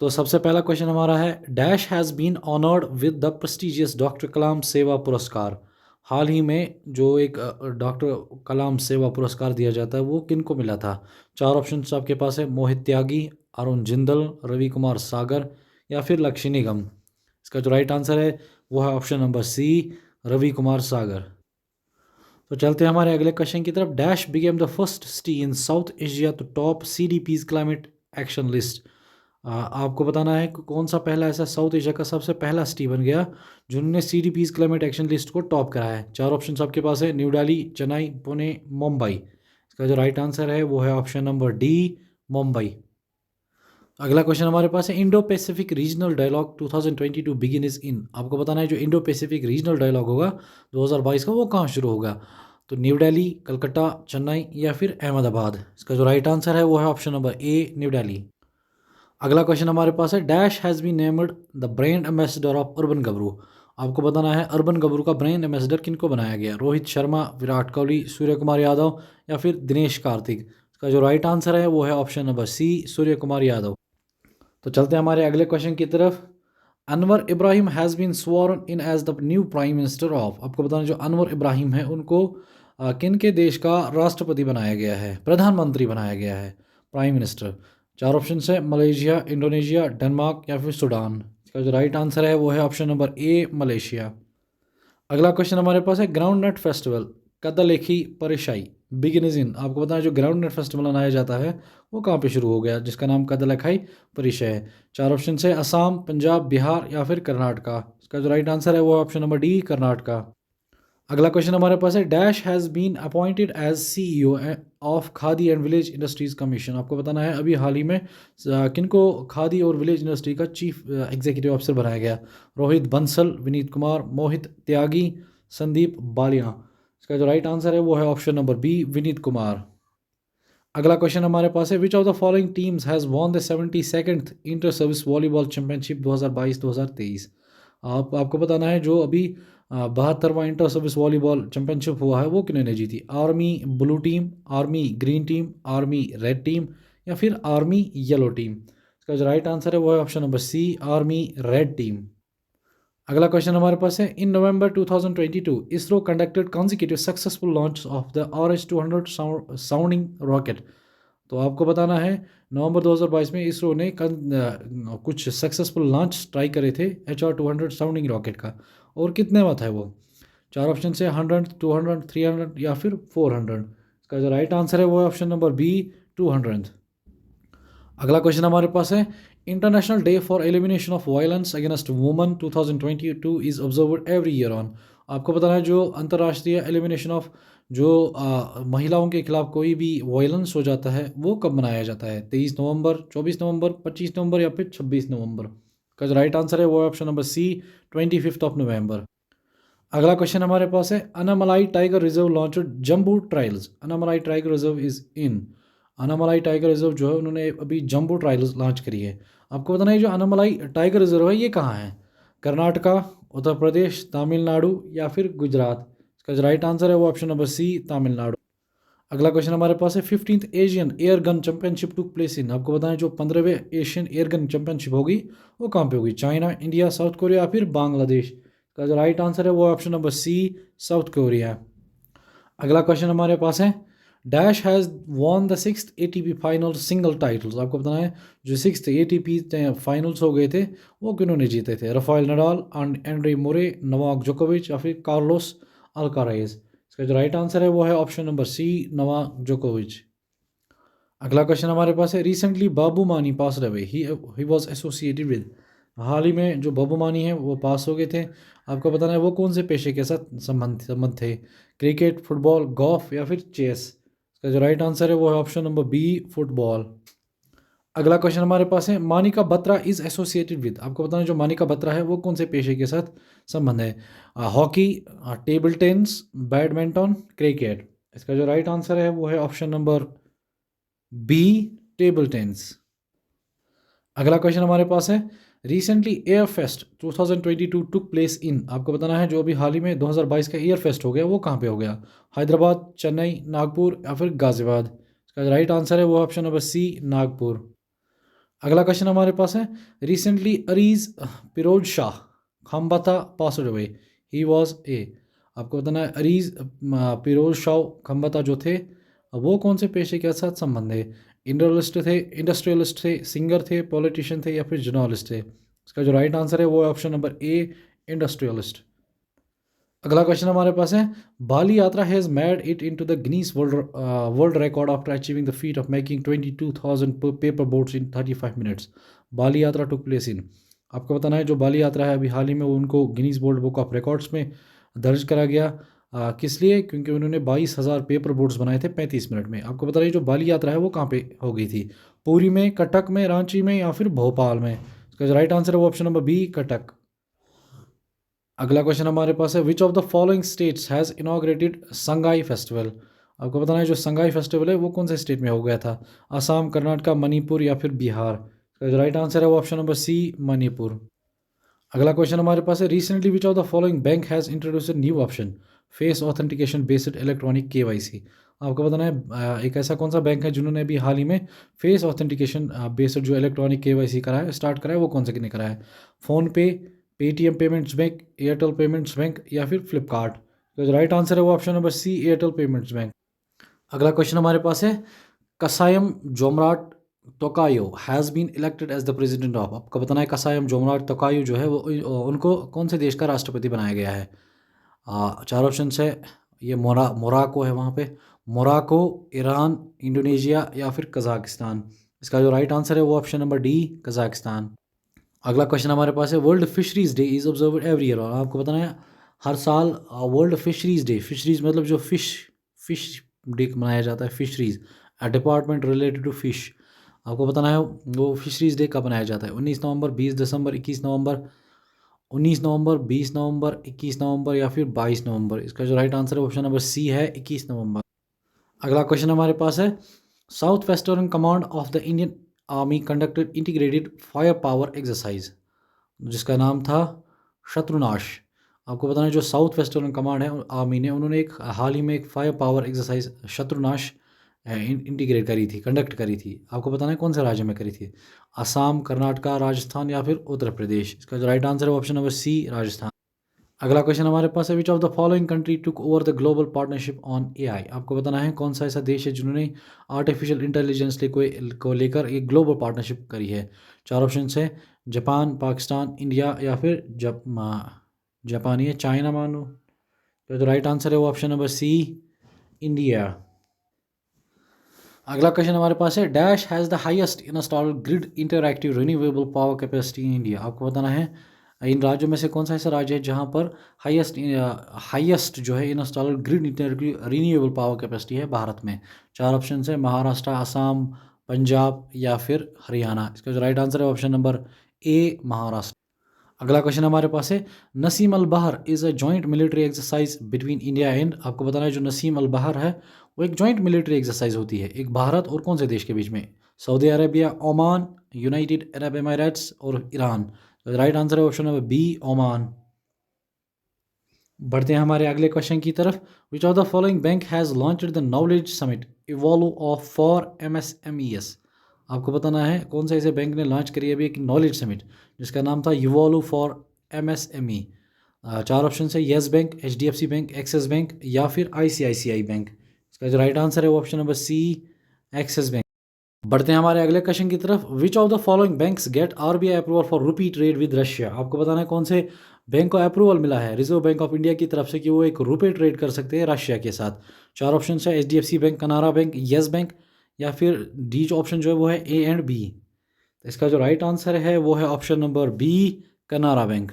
तो सबसे पहला क्वेश्चन हमारा है, dash has been honoured with the prestigious doctor Kalam Seva Puraskar. हाल ही में जो एक डॉक्टर कलाम सेवा पुरस्कार दिया जाता है वो किन को मिला था? चार ऑप्शन आपके पास है, मोहित त्यागी, अरुण जिंदल, रवि कुमार सागर या फिर लक्ष्य निगम। इसका जो राइट आंसर है वो है option number C, Ravi Kumar Sagar. तो चलते हैं हमारे अगले क्वेश्चन की तरफ। Dash became the first city in South Asia to top CDP's climate action list. आपको बताना है कि कौन सा पहला ऐसा साउथ एशिया का सबसे पहला सिटी बन गया जिन्होंने CDP's क्लाइमेट एक्शन लिस्ट को टॉप करा है। चार ऑप्शन आपके पास है, न्यू दिल्ली, चेन्नई, पुणे, मुंबई। इसका जो राइट आंसर है वो है ऑप्शन नंबर डी, मुंबई। अगला क्वेश्चन हमारे पास है, Indo Pacific regional dialogue 2022 begin is in. आपको बताना है जो इंडो पैसिफिक रीजनल डायलॉग होगा 2022 का वो कहाँ शुरू होगा? तो न्यू दिल्ली, कलकत्ता, चेन्नई या फिर अहमदाबाद। इसका जो राइट आंसर है वो है option number A, New Delhi. अगला क्वेश्चन हमारे पास है, dash has been named the brand ambassador of urban Gabru. आपको बताना है अर्बन गबरू का ब्रांड एम्बेसडर किनको बनाया गया? रोहित शर्मा, विराट कोहली, सूर्य कुमार यादव या फिर दिनेश कार्तिक। इसका जो राइट आंसर है वो है option number C, Surya Kumar Yadav. तो चलते हैं हमारे अगले क्वेश्चन की तरफ। Anwar Ibrahim has been sworn in as the new prime minister of. आपको बताना जो अनवर इब्राहिम है उनको किन के देश का राष्ट्रपति बनाया गया है, प्रधानमंत्री बनाया गया है, प्राइम मिनिस्टर? चार ऑप्शन है, मलेशिया, इंडोनेशिया, डेनमार्क या फिर सूडान। इसका जो राइट आंसर है वो है ऑप्शन नंबर ए, मलेशिया। अगला क्वेश्चन हमारे पास है, ग्राउंड नट फेस्टिवल कदलेखी परिशाई बिगिनिज इन। आपको बताना जो ग्राउंड नट फेस्टिवल मनाया जाता है वो कहाँ पे शुरू हो गया जिसका नाम कदलखाई परिशय है? चार ऑप्शन है, असम, पंजाब, बिहार या फिर कर्नाटका। इसका जो राइट आंसर है वो ऑप्शन नंबर डी, कर्नाटका। अगला क्वेश्चन हमारे पास है, dash has been appointed as CEO of Khadi and village industries commission. आपको बताना है अभी हाल ही में किनको खादी और विलेज इंडस्ट्री का चीफ एग्जीक्यूटिव ऑफिसर बनाया गया? रोहित बंसल, विनीत कुमार, मोहित त्यागी, संदीप बालिया। इसका जो राइट आंसर है वो है option number B, Vineet Kumar. अगला क्वेश्चन हमारे पास है, which of the following teams has won the 72nd inter service volleyball championship 2022-2023। आपको बताना है जो अभी 72वां इंटर सर्विस वॉलीबॉल चैंपियनशिप हुआ है वो किन्होंने जीती? Army blue team, army green team, army red team या फिर आर्मी येलो टीम। इसका जो राइट आंसर है वो है option number C, army red team. अगला क्वेश्चन हमारे पास है, in November 2022 ISRO conducted consecutive successful launch of the RH-200 sounding rocket. तो आपको बताना है नवंबर 2022 में इसरो ने कुछ सक्सेसफुल लॉन्च ट्राई करे थे HR-200 साउंडिंग रॉकेट का, और कितने वाtt है वो? चार ऑप्शन है, 100, 200, 300 या फिर 400। इसका जो राइट आंसर है वो है ऑप्शन नंबर बी, 200। अगला क्वेश्चन हमारे पास है, international day for elimination of violence against woman 2022 is observed every year on. आपको बताना है जो अंतर्राष्ट्रीय एलिमिनेशन ऑफ जो महिलाओं के खिलाफ कोई भी वायलेंस हो जाता है वो कब मनाया जाता है? 23 नवंबर, 24 नवंबर, 25 नवंबर या फिर 26 नवंबर। का जो राइट आंसर है वो है ऑप्शन नंबर सी, 25 नवंबर। अगला क्वेश्चन हमारे पास है, Anamalai tiger reserve launch jumbo trials. Anamalai tiger reserve is in. Anamalai tiger reserve जो है उन्होंने अभी जम्बू ट्रायल्स लॉन्च करी है। आपको बताना है जो अनामलाई टाइगर रिजर्व है ये कहाँ है? कर्नाटका, उत्तर प्रदेश, तमिलनाडु या फिर गुजरात। इसका जो राइट आंसर है वो ऑप्शन नंबर सी, तमिलनाडु। अगला क्वेश्चन हमारे पास है, 15th Asian air gun championship took place in. आपको बताएं जो 15वें एशियन एयर गन चैंपियनशिप होगी वो कहाँ पे होगी? चाइना, इंडिया, साउथ कोरिया या फिर बांग्लादेश। का जो राइट आंसर है वो option number C, South Korea. अगला क्वेश्चन हमारे पास है, dash has won the 6th ATP final single titles. आपको बताना है जो 6th ATP फाइनल्स हो गए थे वो किन्होंने जीते थे? राफेल नडाल, एंड्रे मोरे, नोवाक जोकोविच या फिर कार्लोस अल्काराज। इसका जो राइट आंसर है वो है ऑप्शन नंबर सी, नोवाक जोकोविच। अगला क्वेश्चन हमारे पास है, recently Babu Mani pass away, he was associated with. हाल ही में जो बाबू मानी है वो पास हो गए थे। आपको बताना है वो कौन से पेशे के साथ संबंध थे? क्रिकेट, फुटबॉल, गॉल्फ या फिर चेस। इसका जो राइट आंसर है वो है ऑप्शन नंबर बी, फुटबॉल। अगला क्वेश्चन हमारे पास है, Manika Batra is associated with. आपको बताना है जो मानिका बत्रा है वो कौन से पेशे के साथ संबंध है? Hockey, table tennis, badminton, cricket. इसका जो राइट आंसर है वो है option number B, table tennis. अगला क्वेश्चन हमारे पास है, recently air fest 2022 took place in. आपको बताना है जो अभी हाल ही में 2022 का एयर फेस्ट हो गया वो कहाँ पे हो गया? हैदराबाद, चेन्नई, नागपुर या फिर गाजियाबाद। इसका राइट आंसर है वो ऑप्शन नंबर सी, नागपुर। अगला क्वेश्चन हमारे पास है, recently Areez Firoz Shah Khambatta passed away, he was a. आपको बताना है अरीज फिरोज शाह खम्बता जो थे वो कौन से पेशे के साथ संबंध है। इंडस्ट्रियलिस्ट थे, सिंगर थे, पॉलिटिशियन थे या फिर जर्नलिस्ट थे। इसका जो राइट आंसर है वो है ऑप्शन नंबर ए, इंडस्ट्रियलिस्ट। अगला क्वेश्चन हमारे पास है, Bali Yatra has made it into the Guinness World Record after achieving the feat of making 22,000 paper boats in 35 minutes. Bali Yatra took place in, आपको बताना है जो बाली यात्रा है अभी हाल ही में उनको Guinness world book of records में दर्ज करा गया। किस लिए? क्योंकि उन्होंने 22,000 पेपर बोट्स बनाए थे 35 मिनट में। आपको बता रही जो बाली यात्रा है वो कहाँ पे हो गई थी, पुरी में, कटक में, रांची में या फिर भोपाल में। इसका जो राइट आंसर है वो ऑप्शन नंबर बी, कटक। अगला क्वेश्चन हमारे पास है, which of the following states has inaugurated Sangai festival. आपको बताना है जो संगाई फेस्टिवल है वो कौन से स्टेट में हो गया था, असम, कर्नाटका, मणिपुर या फिर बिहार। इसका जो राइट आंसर है वो ऑप्शन नंबर सी, मणिपुर। अगला क्वेश्चन हमारे पास है, recently which of the following bank has introduce new option face authentication based electronic KYC. आपको बताना है एक ऐसा कौन सा बैंक है जिन्होंने अभी हाल ही में फेस ऑथेंटिकेशन बेस्ड जो इलेक्ट्रॉनिक केवाईसी करा है, स्टार्ट करा है, वो कौन से किने करा है। फ़ोन पे, Paytm payments bank, Airtel payments bank या फिर फ्लिपकार्ट। तो जो राइट आंसर है वो option number C, Airtel payments bank. अगला क्वेश्चन हमारे पास है, Kassym Jomart Tokayev has been elected as the president of. आपको बताना है कसायम जोमराट तोकायो जो है वो उनको कौन से देश का राष्ट्रपति बनाया गया है। चार ऑप्शन है, ये मोराको है वहाँ पे, मोराको, ईरान, इंडोनेशिया या फिर कज़ाकिस्तान। इसका जो राइट आंसर है वो ऑप्शन नंबर डी, कज़ाकिस्तान। अगला क्वेश्चन हमारे पास है, world fisheries day is observe every year. और आपको बताना है हर साल वर्ल्ड फिशरीज डे, फिशरीज मतलब जो फिश डे मनाया जाता है, fisheries department related to fish. आपको बताना है वो फिशरीज डे कब मनाया जाता है, 19 नवंबर, 20 दिसंबर, 21 नवंबर, 19 नवंबर, 20 नवंबर, 21 नवंबर या फिर 22 नवंबर। इसका जो राइट आंसर है ऑप्शन नंबर सी है, 21 नवंबर। अगला क्वेश्चन हमारे पास है, south western command of the Indian army conducted integrated fire power exercise जिसका नाम था शत्रुनाश। आपको बताना है जो साउथ वेस्टर्न कमांड है आर्मी ने, उन्होंने एक हाल ही में एक फायर पावर एक्सरसाइज शत्रुनाश इंटीग्रेट करी थी, कंडक्ट करी थी। आपको बताना है कौन से राज्य में करी थी, असम, कर्नाटका, राजस्थान या फिर उत्तर प्रदेश। इसका जो राइट आंसर है ऑप्शन नंबर सी, राजस्थान। अगला क्वेश्चन हमारे पास है, which of the following country took over the global partnership on AI. आपको बताना है कौन सा ऐसा देश है जिन्होंने आर्टिफिशियल इंटेलिजेंस को लेकर एक ग्लोबल पार्टनरशिप करी है। चार ऑप्शन है, जापान, पाकिस्तान, इंडिया या फिर जापान या चाइना मानो। तो राइट आंसर है वो ऑप्शन नंबर सी, इंडिया। अगला क्वेश्चन हमारे पास है, dash has the highest installed grid interactive renewable power capacity in India. आपको बताना है इन राज्यों में से कौन सा ऐसा राज्य है जहां पर हाईएस्ट जो है installed grid renewable power capacity है भारत में। चार ऑप्शन है, महाराष्ट्र, असम, पंजाब या फिर हरियाणा। इसका जो राइट आंसर है ऑप्शन नंबर ए, महाराष्ट्र। अगला क्वेश्चन हमारे पास है, नसीम अल बहर is a joint military exercise between India and. आपको बताना है जो नसीम अल बहर है वो एक जॉइंट मिलिट्री एक्सरसाइज होती है एक भारत और कौन से देश के बीच में, Saudi Arabia, Oman, United Arab Emirates और ईरान। राइट आंसर है ऑप्शन नंबर बी, ओमान। बढ़ते हैं हमारे अगले क्वेश्चन की तरफ, which of the following bank has launched the knowledge summit evolve of for एमएसएमईएस। आपको बताना है कौन सा ऐसे बैंक ने लॉन्च करी है अभी एक नॉलेज समिट जिसका नाम था इवॉल्व फॉर एमएसएमई। चार ऑप्शन है, yes bank, HDFC bank, axis bank या फिर आईसीआईसीआई बैंक। इसका जो राइट आंसर है वो option number C, Axis bank. बढ़ते हैं हमारे अगले क्वेश्चन की तरफ, which of the following banks get RBI approval for rupee trade with Russia. आपको बताना है कौन से बैंक को अप्रूवल मिला है रिजर्व बैंक ऑफ इंडिया की तरफ से कि वो एक रुपए ट्रेड कर सकते हैं रशिया के साथ। चार ऑप्शन है, एचडीएफसी बैंक, कनारा बैंक, येस बैंक या फिर डी जो ऑप्शन जो है वो है ए एंड बी। तो इसका जो राइट आंसर है वो है ऑप्शन नंबर बी, कनारा बैंक।